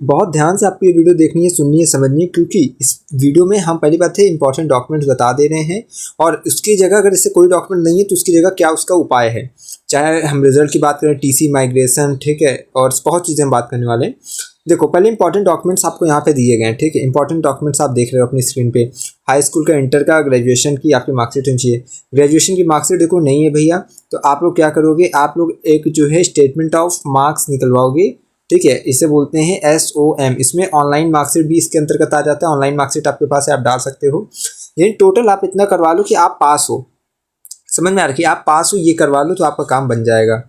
बहुत ध्यान से आपको ये वीडियो देखनी है, सुननी है, समझनी है, क्योंकि इस वीडियो में हम पहली बात है इंपॉर्टेंट डॉक्यूमेंट्स बता दे रहे हैं और उसकी जगह अगर इससे कोई डॉक्यूमेंट नहीं है तो उसकी जगह क्या उसका उपाय है। चाहे हम रिजल्ट की बात करें, टीसी, माइग्रेशन, ठीक है, और बहुत चीज़ें हम बात करने वाले हैं। देखो, पहले इंपॉर्टेंट डॉक्यूमेंट्स आपको यहाँ पे दिए गए हैं, ठीक है। इंपॉर्टेंट डॉक्यूमेंट्स आप देख रहे हो अपनी स्क्रीन पे। हाई स्कूल का, इंटर का, ग्रेजुएशन की आपकी मार्कशीट होनी चाहिए। ग्रेजुएशन की मार्कशीट देखो नहीं है भैया, तो आप लोग क्या करोगे, आप लोग एक जो है स्टेटमेंट ऑफ मार्क्स निकलवाओगे, ठीक है। इसे बोलते हैं SOM। इसमें ऑनलाइन मार्कशीट भी इसके अंतर्गत आ जाता है। ऑनलाइन मार्कशीट आपके पास है, आप डाल सकते हो। यानी टोटल आप इतना करवा लो कि आप पास हो। समझ में आ रही है, आप पास हो, ये करवा लो तो आपका काम बन जाएगा।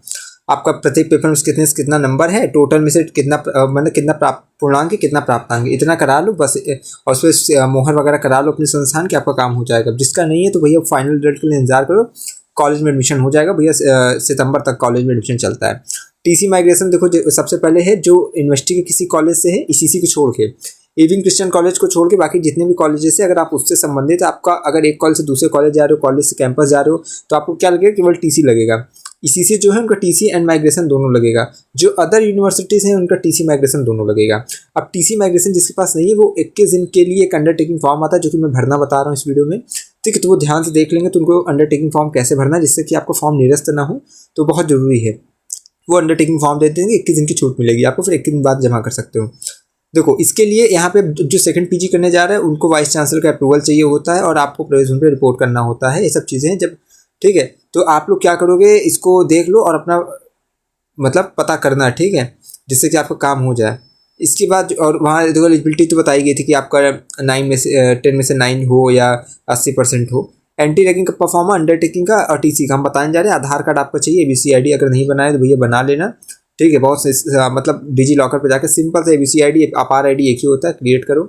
आपका प्रत्येक पेपर में कितने से कितना नंबर है, टोटल में से कितना मतलब कितना प्राप्त पूर्णांक है, कितना प्राप्तांक, इतना करा लो बस। और उसमें मोहर वगैरह करा लो अपने संस्थान के, आपका काम हो जाएगा। जिसका नहीं है तो भैया फाइनल रिजल्ट के लिए इंतजार करो, कॉलेज में एडमिशन हो जाएगा भैया। सितंबर तक कॉलेज में एडमिशन चलता है। टीसी माइग्रेशन देखो, सबसे पहले है जो यूनिवर्सिटी के किसी कॉलेज से है, ईसीसी को छोड़ के, इविंग क्रिश्चियन कॉलेज को छोड़ के बाकी जितने भी कॉलेजेस है, अगर आप उससे संबंधित, आपका अगर एक कॉलेज से दूसरे कॉलेज जा रहे हो, कॉलेज से कैंपस जा रहे हो, तो आपको क्या लगेगा, केवल टीसी लगेगा। इसी से जो है उनका टीसी एंड माइग्रेशन दोनों लगेगा। जो अदर यूनिवर्सिटीज़ हैं उनका टीसी माइग्रेशन दोनों लगेगा। अब टीसी माइग्रेशन जिसके पास नहीं है, वो 21 दिन के लिए एक अंडरटेकिंग फॉर्म आता है, जो कि मैं भरना बता रहा हूँ इस वीडियो में, ठीक है। तो वो ध्यान से देख लेंगे तो उनको अंडरटेकिंग फॉर्म कैसे भरना है, जिससे कि आपको फॉर्म निरस्त ना हो, तो बहुत ज़रूरी है। वो अंडरटेकिंग फॉर्म दे देंगे, 21 दिन की छूट मिलेगी आपको, फिर 21 दिन बाद जमा कर सकते हो। देखो, इसके लिए यहाँ पे जो सेकंड पीजी करने जा रहे हैं उनको वाइस चांसलर का अप्रूवल चाहिए होता है और आपको प्रवेश पे रिपोर्ट करना होता है। ये सब चीज़ें हैं जब, ठीक है। तो आप लोग क्या करोगे, इसको देख लो और अपना मतलब पता करना, ठीक है, जिससे कि आपका काम हो जाए। इसके बाद और वहाँ देखो एलिजिबिलिटी तो बताई गई थी कि आपका 9 में से 10 में से 9 हो या 80% हो। एंटी रैगिंग का परफॉर्मा, अंडरटेकिंग का और टीसी का हम बताने जा रहे हैं। आधार कार्ड आपका चाहिए, ABC ID अगर नहीं बनाए तो भैया बना लेना, ठीक है। बहुत मतलब डिजी लॉकर पर जाकर सिंपल से ABC ID, अपार ID एक ही होता है, क्रिएट करो।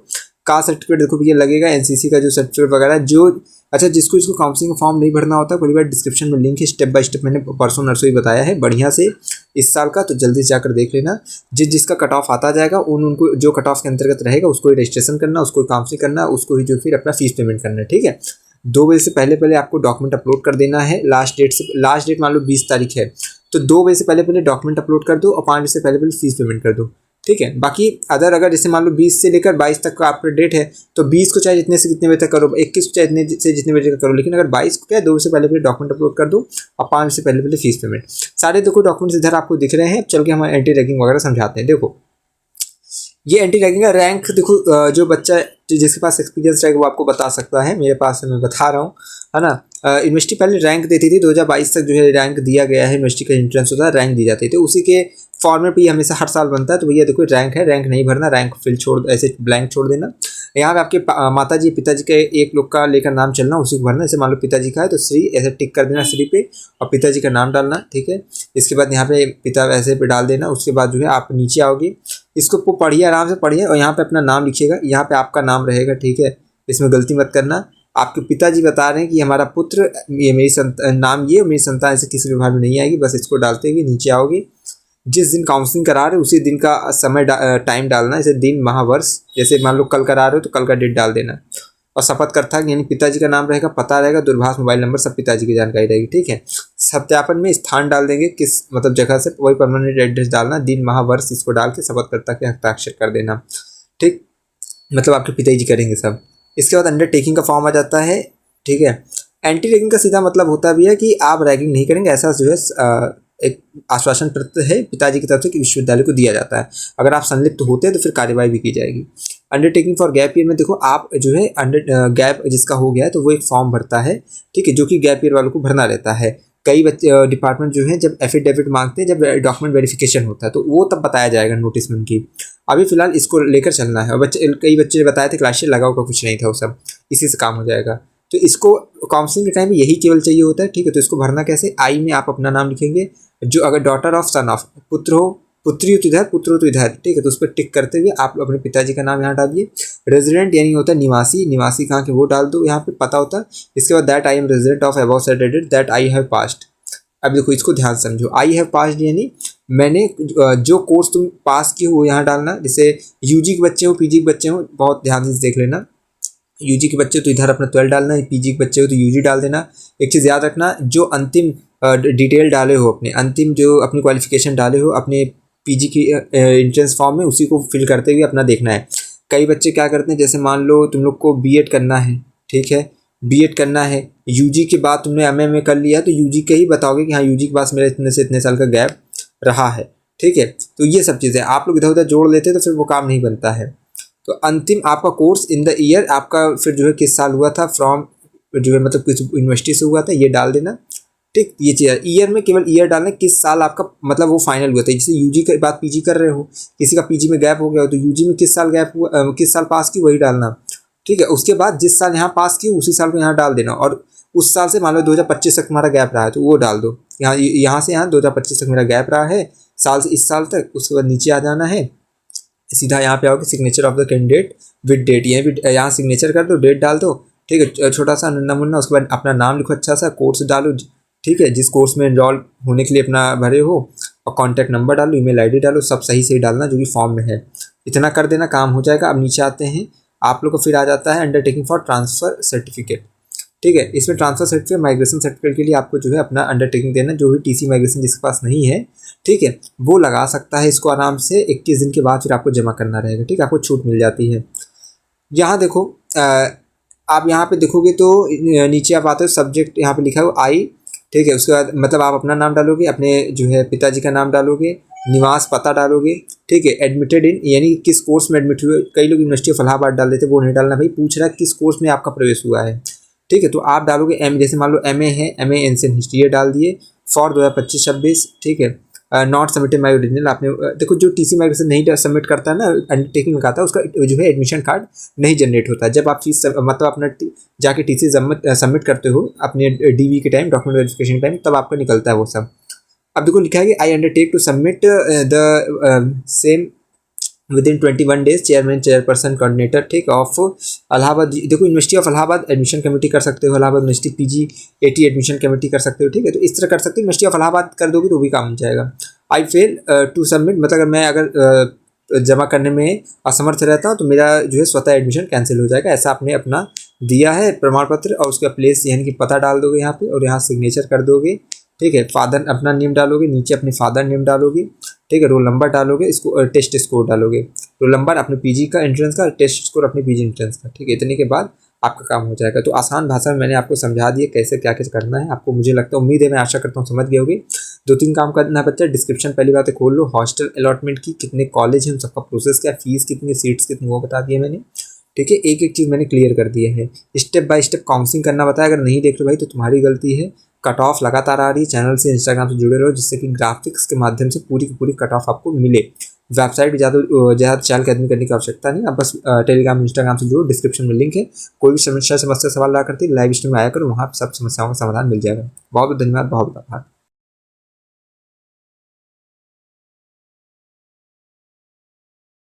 कास्ट सर्टिफिकेट देखो भैया लगेगा, NCC का जो सर्टिफिकेट वगैरह जो, अच्छा जिसको इसको काउंसलिंग का फॉर्म नहीं भरना होता, कोई बार डिस्क्रिप्शन में लिंक है, स्टेप बाय स्टेप मैंने परसों नरसों ही बताया है बढ़िया से इस साल का, तो जल्दी से जाकर देख लेना। जिसका कट ऑफ आता जाएगा उनको जो कट ऑफ के अंतर्गत रहेगा उसको ही रजिस्ट्रेशन करना, उसको काउंसलिंग करना, उसको ही जो फिर अपना फीस पेमेंट करना है, ठीक है। 2 बजे से पहले पहले आपको डॉक्यूमेंट अपलोड कर देना है। लास्ट डेट मान लो 20 तारीख है, तो 2 बजे से पहले पहले डॉक्यूमेंट अपलोड कर दो और 5 बजे से पहले पहले फीस पेमेंट कर दो, ठीक है। बाकी अगर जैसे मान लो 20 से लेकर 22 तक का आपका डेट है, तो 20 को चाहे जितने से जितने बजे तक करो, 21 को चाहे इतने से जितने बजे तक करो, लेकिन अगर 22 को क्या है, 2 बजे से पहले पहले डॉक्यूमेंट अपलोड कर दो और 5 बजे से पहले पहले फीस पेमेंट। सारे देखो डॉक्यूमेंट्स इधर आपको दिख रहे हैं। चल के हम एंटी रैगिंग वगैरह समझाते हैं। देखो, ये एंटी रैगिंग का रैंक देखो, जो बच्चा जिसके पास एक्सपीरियंस रहेगा वो आपको बता सकता है, मेरे पास है मैं बता रहा हूँ, है ना। यूनिवर्सिटी पहले रैंक देती थी, 2022 तक जो है रैंक दिया गया है। यूनिवर्सिटी का एंट्रेंस होता है, रैंक दी जाती है, तो उसी के फॉर्मेट पे हमेशा हर साल बनता है। तो भैया देखो रैंक है, रैंक नहीं भरना, रैंक फिल छोड़, ऐसे ब्लैंक छोड़ देना। यहाँ पे आपके माता जी पिताजी के एक लोग का लेकर नाम चलना, उसी को भरना। जैसे मान लो पिताजी का है तो श्री ऐसे टिक कर देना श्री पे और पिताजी का नाम डालना, ठीक है। इसके बाद यहाँ पे पिता ऐसे पे डाल देना। उसके बाद जो है आप नीचे आओगे, इसको पढ़िए, आराम से पढ़िए और यहाँ पे अपना नाम लिखिएगा। यहाँ पे आपका नाम रहेगा, ठीक है, इसमें गलती मत करना। आपके पिताजी बता रहे हैं कि हमारा पुत्र, ये मेरी नाम ये, मेरी संतान ऐसे किसी विभाग में नहीं आएगी, बस इसको डालते हुए नीचे आओगे। जिस दिन काउंसलिंग करा रहे हो उसी दिन का समय टाइम डालना, जैसे दिन, माह, वर्ष। जैसे मान लो कल करा रहे हो तो कल का डेट डाल देना। और शपथ करता यानी पिताजी का नाम रहेगा, पता रहेगा, दूरभाष, मोबाइल नंबर, सब पिताजी की जानकारी रहेगी, ठीक है। सत्यापन में स्थान डाल देंगे, किस मतलब जगह से, वही परमानेंट एड्रेस डालना, दिन, माह, वर्ष इसको डाल के शपथ करता के हस्ताक्षर कर देना, ठीक, मतलब आपके पिताजी करेंगे सब। इसके बाद अंडरटेकिंग का फॉर्म आ जाता है, ठीक है। एंटी रैगिंग का सीधा मतलब होता भी है कि आप रैगिंग नहीं करेंगे, ऐसा जो है एक आश्वासन पत्र है पिताजी की तरफ से कि विश्वविद्यालय को दिया जाता है। अगर आप संलिप्त होते हैं तो फिर कार्यवाही भी की जाएगी। अंडरटेकिंग फॉर गैप ईयर में देखो, आप जो है गैप जिसका हो गया है तो वो एक फॉर्म भरता है, ठीक है, जो कि गैप ईयर वालों को भरना रहता है। कई बच्चे डिपार्टमेंट जो है जब एफिडेविट मांगते हैं, जब डॉक्यूमेंट वेरिफिकेशन होता है, तो वो तब बताया जाएगा नोटिस में उनकी। अभी फिलहाल इसको लेकर चलना है। और कई बच्चे ने बताया थे क्लास लगा हुआ कुछ नहीं था, वो सब इसी से काम हो जाएगा। तो इसको काउंसलिंग के टाइम में यही केवल चाहिए होता है, ठीक है। तो इसको भरना कैसे, आई में आप अपना नाम लिखेंगे, जो अगर डॉटर ऑफ, सन ऑफ, पुत्र हो, पुत्री हो तो इधर, पुत्र हो तो इधर, ठीक है। तो उस पर टिक करते हुए आप अपने पिताजी का नाम यहाँ डालिए। रेजिडेंट यानी होता है निवासी, निवासी कहाँ के वो डाल दो, यहाँ पे पता होता है। इसके बाद that I am resident of above said date, that I have passed. अब देखो इसको ध्यान समझो, आई हैव पास्ड यानी मैंने जो कोर्स तुम पास किए हो यहाँ डालना। जैसे यूजी के बच्चे हो, पीजी के बच्चे हो, बहुत ध्यान से देख लेना। यूजी के बच्चे हो तो इधर अपना 12 डालना है, पीजी के बच्चे हो तो यूजी डाल देना। एक चीज़ याद रखना, जो अंतिम डिटेल डाले हो, अपने अंतिम जो अपनी क्वालिफिकेशन डाले हो, अपने पीजी की एंट्रेंस फॉर्म है उसी को फिल करते हुए अपना देखना है। कई बच्चे क्या करते हैं, जैसे मान लो तुम लोग को बीएड करना है, ठीक है, बीएड करना है, यूजी के बाद तुमने एमए कर लिया तो यूजी के ही बताओगे कि हाँ यूजी के बाद मेरा इतने से इतने साल का गैप रहा है, ठीक है। तो ये सब चीज़ें आप लोग इधर उधर जोड़ लेते हैं तो फिर वो काम नहीं बनता है। तो अंतिम आपका कोर्स इन द ईयर आपका फिर जो है किस साल हुआ था, फ्रॉम जो है मतलब किस यूनिवर्सिटी से हुआ था ये डाल देना, ठीक। ये चीज़ ईयर में केवल ईयर डालना, किस साल आपका मतलब वो फाइनल हुआ था। जैसे यूजी के बाद पीजी कर रहे हो, किसी का पीजी में गैप हो गया हो तो यूजी में किस साल गैप हुआ, किस साल पास की वही डालना, ठीक है। उसके बाद जिस साल यहाँ पास की उसी साल को यहाँ डाल देना, और उस साल से मान लो 2025 तक तुम्हारा गैप रहा है तो वो डाल दो। यहाँ से यहाँ 2025 तक मेरा गैप रहा है साल से इस साल तक। उसके बाद नीचे आ जाना है, सीधा यहाँ पे आओगे signature of the candidate with date, यहाँ सिग्नेचर कर दो, डेट डाल दो, ठीक है, छोटा सा नन्ना मुन्ना। उसके बाद अपना नाम लिखो, अच्छा सा कोर्स डालो, ठीक है, जिस कोर्स में इनरोल होने के लिए अपना भरे हो, और कॉन्टैक्ट नंबर डालो, ईमेल आईडी डालो, सब सही से डालना जो कि फॉर्म में है। इतना कर देना, काम हो जाएगा। अब नीचे आते हैं, आप लोग को फिर आ जाता है अंडरटेकिंग फॉर ट्रांसफ़र सर्टिफिकेट, ठीक है। इसमें ट्रांसफ़र सर्टिफिकेट माइग्रेशन सर्टिफिकेट के लिए आपको जो है अपना अंडरटेकिंग देना, जो भी टीसी माइग्रेशन जिसके पास नहीं है, ठीक है, वो लगा सकता है इसको आराम से। 21 दिन के बाद फिर आपको जमा करना रहेगा, ठीक है, आपको छूट मिल जाती है। यहाँ देखो आप यहाँ पे देखोगे तो नीचे आप आते हो, सब्जेक्ट यहाँ पे लिखा है आई, ठीक है। उसके बाद मतलब आप अपना नाम डालोगे, अपने जो है पिताजी का नाम डालोगे, निवास पता डालोगे, ठीक है। एडमिटेड इन यानी किस कोर्स में एडमिट हुए, कई लोग यूनिवर्सिटी ऑफ इलाहाबाद डाल देते, वो नहीं डालना भाई, पूछ रहा है किस कोर्स में आपका प्रवेश हुआ है, ठीक है। तो आप डालोगे एम, जैसे मान लो एमए है, एमए एंशिएंट हिस्ट्री ये डाल दिए फॉर 2025-26, ठीक है। नॉट सबमिटेड माई ओरिजिनल, आपने देखो जो टीसी माइग्रेशन नहीं सबमिट करता है ना, अंडरटेकिंग लगाता है, उसका जो है एडमिशन कार्ड नहीं जनरेट होता है। जब आप फीस मतलब अपना जाके टीसी सबमिट करते हो अपने डीवी के टाइम, डॉक्यूमेंट वेरिफिकेशन के टाइम, तब आपको निकलता है वो सब। अब देखो लिखा है कि I undertake to submit the same within 21 days, chairman chairperson coordinator, ठीक, ऑफ इलाहाबाद। देखो university of Allahabad admission committee कर सकते हो, Allahabad university PG 80 admission committee कर सकते हो, ठीक है। तो इस तरह कर सकते हो, यूनिवर्सिटी ऑफ इलाहाबाद कर दोगे तो भी काम हो जाएगा। आई फेल टू सबमिट, मतलब अगर मैं जमा करने में असमर्थ रहता हूँ तो मेरा जो है स्वतः एडमिशन कैंसिल हो जाएगा। ऐसा आपने अपना दिया है प्रमाण पत्र, और उसका प्लेस यानी कि पता डाल दोगे यहाँ पे, और यहाँ सिग्नेचर कर दोगे, ठीक है। फादर अपना नेम डालोगे, नीचे अपने फादर नेम डालोगे, ठीक है। रोल नंबर डालोगे, इसको टेस्ट स्कोर डालोगे, रोल नंबर अपने पीजी का एंट्रेंस का, टेस्ट स्कोर अपने पीजी एंट्रेंस का, ठीक है। इतने के बाद आपका काम हो जाएगा। तो आसान भाषा में मैंने आपको समझा दिया कैसे क्या क्या करना है आपको। मुझे लगता है, उम्मीद है, मैं आशा करता हूँ समझ गए होगे। 2-3 काम करना है बच्चा, डिस्क्रिप्शन पहली बात है खोल लो, हॉस्टल अलॉटमेंट की कितने कॉलेज हैं उन सबका प्रोसेस क्या, फीस कितनी, सीट्स कितनी, वो बता दिया मैंने, ठीक है। एक एक चीज़ मैंने क्लियर कर दिया है, स्टेप बाय स्टेप काउंसलिंग करना बताया। अगर नहीं देख रहे भाई तो तुम्हारी गलती है। कट ऑफ लगातार आ रही है, चैनल से इंस्टाग्राम से जुड़े रहो, जिससे कि ग्राफिक्स के माध्यम से पूरी की पूरी कट ऑफ आपको मिले। वेबसाइट पर ज़्यादा चैनल का एडमिन करने की आवश्यकता नहीं, आप बस टेलीग्राम इंस्टाग्राम से जुड़ो, डिस्क्रिप्शन में लिंक है। कोई भी समस्या सवाल रहा करती लाइव स्ट्रीम में आया करो, वहाँ सब समस्याओं का समाधान मिल जाएगा। बहुत बहुत धन्यवाद, बहुत बहुत आभार।